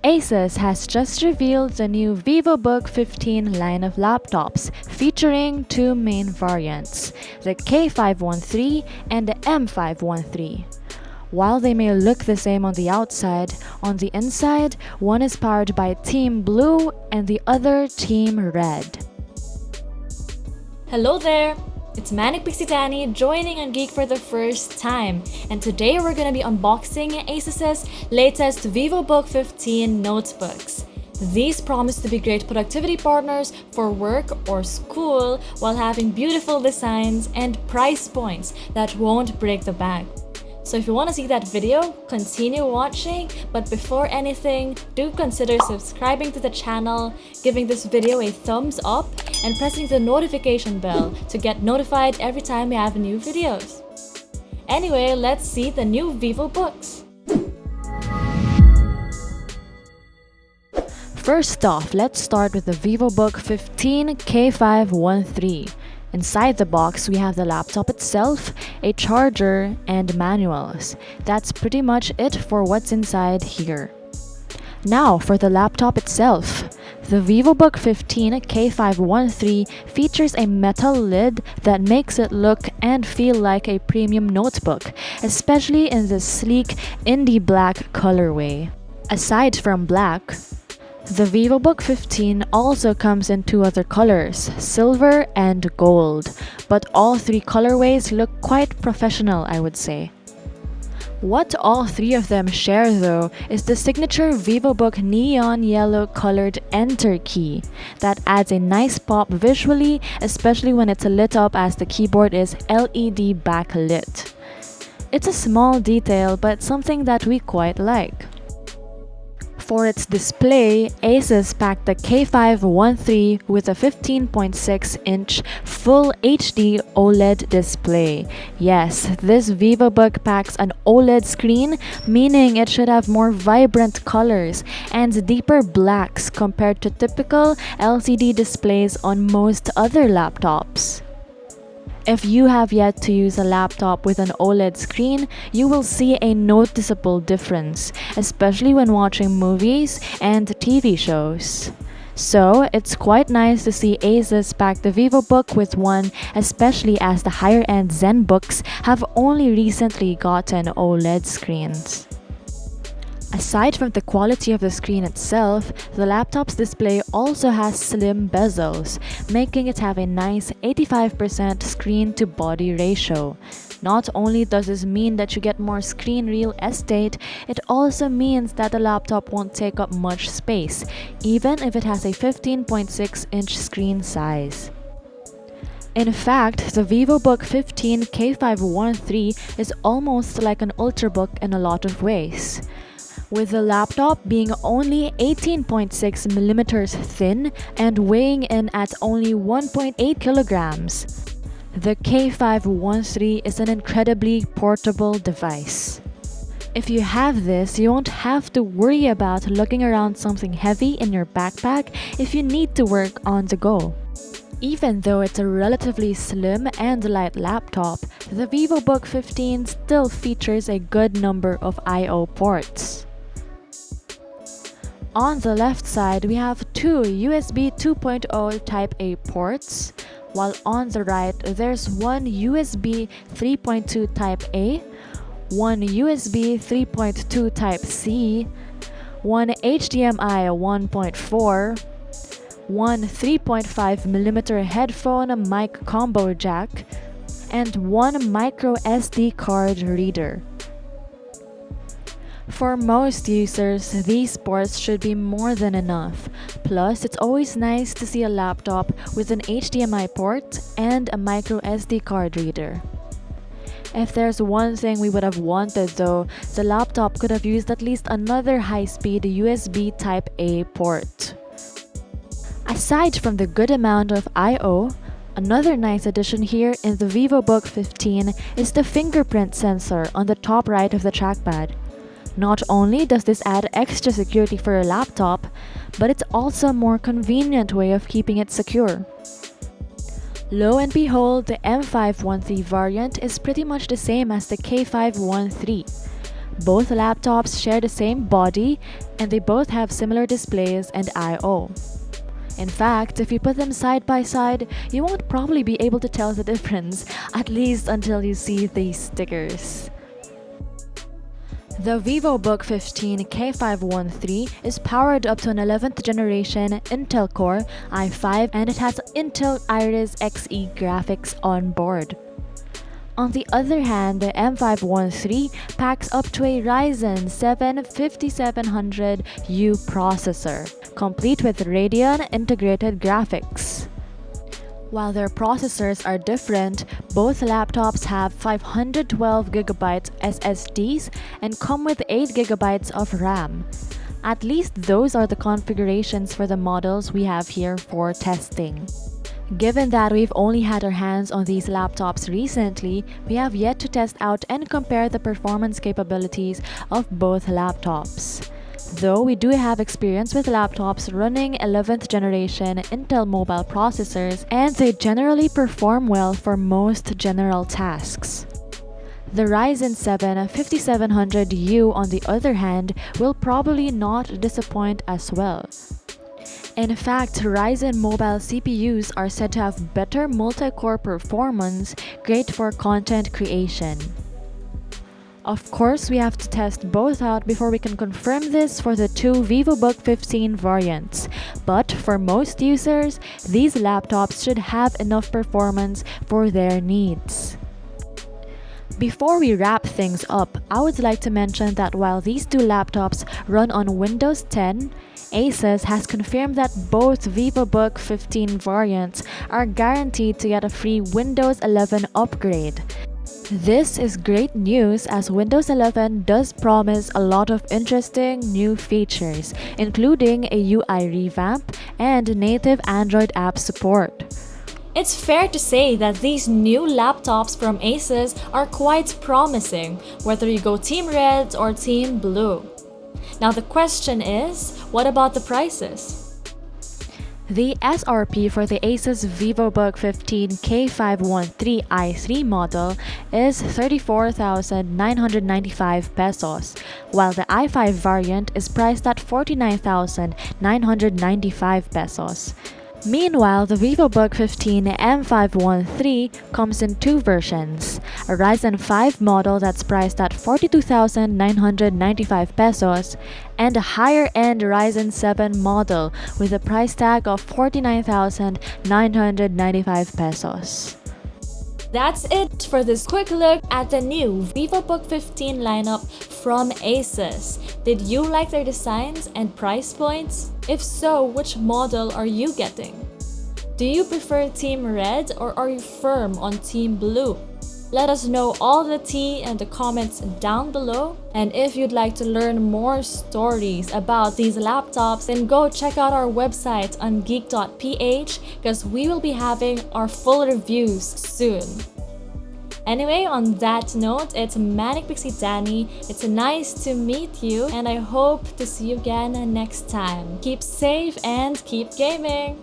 ASUS has just revealed the new Vivobook 15 line of laptops, featuring two main variants, the K513 and the M513. While they may look the same on the outside, on the inside, one is powered by Team Blue and the other Team Red. Hello there! It's Manic Pixie Danny joining on Geek for the first time, and today we're going to be unboxing ASUS's latest Vivobook 15 notebooks. These promise to be great productivity partners for work or school while having beautiful designs and price points that won't break the bank. So if you want to see that video, continue watching, but before anything, do consider subscribing to the channel, giving this video a thumbs up, and pressing the notification bell to get notified every time we have new videos. Anyway, let's see the new Vivobooks. First off, let's start with the Vivobook 15 K513. Inside the box, we have the laptop itself, a charger, and manuals. That's pretty much it for what's inside here. Now, for the laptop itself. The Vivobook 15 K513 features a metal lid that makes it look and feel like a premium notebook, especially in this sleek indie black colorway. Aside from black, the Vivobook 15 also comes in two other colors, silver and gold, but all three colorways look quite professional, I would say. What all three of them share though is the signature Vivobook neon yellow colored enter key that adds a nice pop visually, especially when it's lit up as the keyboard is LED backlit. It's a small detail but something that we quite like. For its display, ASUS packed the K513 with a 15.6-inch Full HD OLED display. Yes, this Vivobook packs an OLED screen, meaning it should have more vibrant colors and deeper blacks compared to typical LCD displays on most other laptops. If you have yet to use a laptop with an OLED screen, you will see a noticeable difference, especially when watching movies and TV shows. So, it's quite nice to see ASUS pack the Vivobook with one, especially as the higher-end ZenBooks have only recently gotten OLED screens. Aside from the quality of the screen itself, the laptop's display also has slim bezels, making it have a nice 85% screen-to-body ratio. Not only does this mean that you get more screen real estate, it also means that the laptop won't take up much space, even if it has a 15.6-inch screen size. In fact, the Vivobook 15 K513 is almost like an Ultrabook in a lot of ways, with the laptop being only 18.6mm thin and weighing in at only 1.8 kilograms. The K513 is an incredibly portable device. If you have this, you won't have to worry about lugging around something heavy in your backpack if you need to work on the go. Even though it's a relatively slim and light laptop, the Vivobook 15 still features a good number of I/O ports. On the left side, we have two USB 2.0 Type-A ports, while on the right, there's one USB 3.2 Type-A, one USB 3.2 Type-C, one HDMI 1.4, one 3.5mm headphone mic combo jack, and one micro SD card reader. For most users, these ports should be more than enough. Plus, it's always nice to see a laptop with an HDMI port and a micro SD card reader. If there's one thing we would have wanted though, the laptop could have used at least another high-speed USB Type-A port. Aside from the good amount of I/O, another nice addition here in the Vivobook 15 is the fingerprint sensor on the top right of the trackpad. Not only does this add extra security for your laptop, but it's also a more convenient way of keeping it secure. Lo and behold, the M513 variant is pretty much the same as the K513. Both laptops share the same body and they both have similar displays and I/O. In fact, if you put them side by side, you won't probably be able to tell the difference, at least until you see these stickers. The Vivobook 15 K513 is powered up to an 11th generation Intel Core i5 and it has Intel Iris Xe graphics on board. On the other hand, the M513 packs up to a Ryzen 7 5700U processor, complete with Radeon integrated graphics. While their processors are different, both laptops have 512GB SSDs and come with 8GB of RAM. At least those are the configurations for the models we have here for testing. Given that we've only had our hands on these laptops recently, we have yet to test out and compare the performance capabilities of both laptops. Though we do have experience with laptops running 11th generation Intel mobile processors and they generally perform well for most general tasks. The Ryzen 7 5700U on the other hand will probably not disappoint as well. In fact, Ryzen mobile CPUs are said to have better multi-core performance, great for content creation. Of course, we have to test both out before we can confirm this for the two Vivobook 15 variants. But for most users, these laptops should have enough performance for their needs. Before we wrap things up, I would like to mention that while these two laptops run on Windows 10, ASUS has confirmed that both Vivobook 15 variants are guaranteed to get a free Windows 11 upgrade. This is great news as Windows 11 does promise a lot of interesting new features, including a UI revamp and native Android app support. It's fair to say that these new laptops from ASUS are quite promising, whether you go Team Red or Team Blue. Now the question is, what about the prices? The SRP for the ASUS Vivobook 15 K513 i3 model is 34,995 pesos, while the i5 variant is priced at 49,995 pesos. Meanwhile, the Vivobook 15 M513 comes in two versions, a Ryzen 5 model that's priced at 42,995 pesos and a higher-end Ryzen 7 model with a price tag of 49,995 pesos. That's it for this quick look at the new Vivobook 15 lineup from ASUS. Did you like their designs and price points? If so, which model are you getting? Do you prefer Team Red or are you firm on Team Blue? Let us know all the tea in the comments down below. And if you'd like to learn more stories about these laptops, then go check out our website on geek.ph because we will be having our full reviews soon. Anyway, on that note, it's Manic Pixie Danny. It's nice to meet you and I hope to see you again next time. Keep safe and keep gaming!